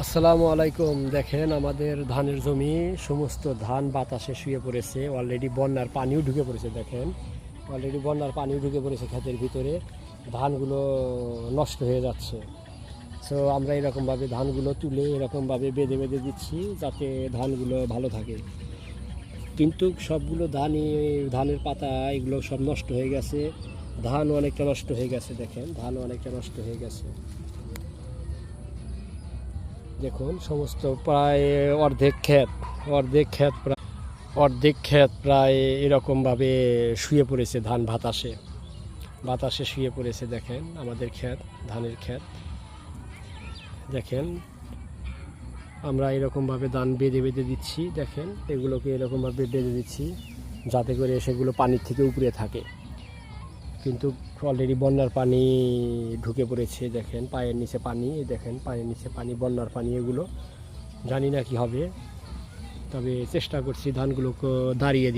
আসসালামু আলাইকুম। দেখেন আমাদের ধানের জমি সমস্ত ধান বাতাসে শুয়ে পড়েছে। অলরেডি বন্যার পানিও ঢুকে পড়েছে। দেখেন অলরেডি বন্যার পানিও ঢুকে পড়েছে ক্ষেতের ভিতরে। ধানগুলো নষ্ট হয়ে যাচ্ছে। সো আমরা এরকমভাবে ধানগুলো তুলে এরকমভাবে বেঁধে বেঁধে দিচ্ছি যাতে ধানগুলো ভালো থাকে। কিন্তু সবগুলো ধানের পাতা এগুলো সব নষ্ট হয়ে গেছে। ধানও অনেকটা নষ্ট হয়ে গেছে। দেখেন ধানও অনেকটা নষ্ট হয়ে গেছে। দেখুন সমস্ত প্রায় অর্ধেক ক্ষেত প্রায় এরকমভাবে শুয়ে পড়েছে। ধান বাতাসে শুয়ে পড়েছে। দেখেন আমাদের ধানের ক্ষেত। দেখেন আমরা এরকমভাবে ধান বেঁধে বেঁধে দিচ্ছি। দেখেন এগুলোকে এরকমভাবে বেঁধে দিচ্ছি যাতে করে সেগুলো পানির থেকে উপরে থাকে। কিন্তু অলরেডি বন্যার পানি ঢুকে পড়েছে। দেখেন পায়ের নিচে পানি, দেখেন পায়ের নিচে পানি, বন্যার পানি। এগুলো জানি না কি হবে, তবে চেষ্টা করছি ধানগুলোকে দাঁড়িয়ে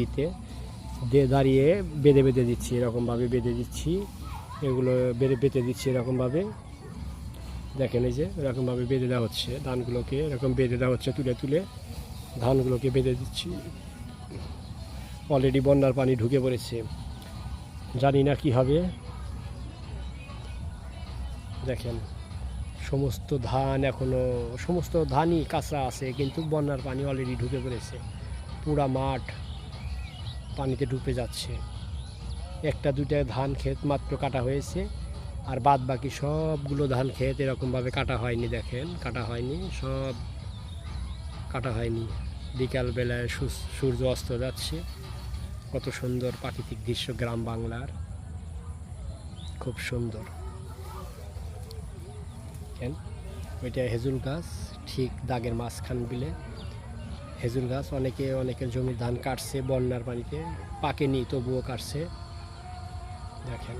বেঁধে বেঁধে দিচ্ছি। এরকমভাবে বেঁধে দিচ্ছি, এগুলো বেঁধে দিচ্ছি এরকমভাবে। দেখেন এই যে এরকমভাবে বেঁধে দেওয়া হচ্ছে ধানগুলোকে, এরকম বেঁধে দেওয়া হচ্ছে, তুলে তুলে ধানগুলোকে বেঁধে দিচ্ছি। অলরেডি বন্যার পানি ঢুকে পড়েছে, জানি না কি হবে। দেখেন সমস্ত ধানই কাঁচা আছে, কিন্তু বন্যার পানি অলরেডি ঢুকে পড়েছে। পুরা মাঠ পানিতে ডুবে যাচ্ছে। একটা দুইটা ধান ক্ষেত মাত্র কাটা হয়েছে, আর বাদ বাকি সবগুলো ধান ক্ষেত এরকমভাবে কাটা হয়নি। দেখেন কাটা হয়নি, সব কাটা হয়নি। বিকালবেলায় সূর্য অস্ত যাচ্ছে। কত সুন্দর প্রাকৃতিক দৃশ্য গ্রাম বাংলার, খুব সুন্দর। ওইটা হেজুল গাছ, ঠিক দাগের মাঝখান বিলে হেজুল গাছ। অনেকের জমির ধান কাটছে বন্যার পানিতে, পাকেনি তবুও কাটছে। দেখেন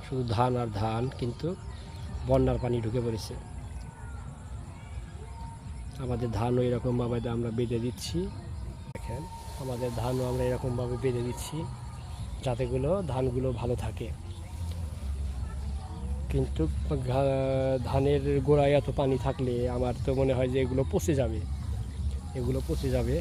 শুধু ধান আর ধান, কিন্তু বন্যার পানি ঢুকে পড়েছে। আমাদের ধানও এরকমভাবে আমরা বেঁধে দিচ্ছি। দেখেন আমাদের ধানও আমরা এরকমভাবে বেঁধে দিচ্ছি যাতে ধানগুলো ভালো থাকে। কিন্তু ধানের গোড়ায় এত পানি থাকলে আমার তো মনে হয় যে এগুলো পচে যাবে।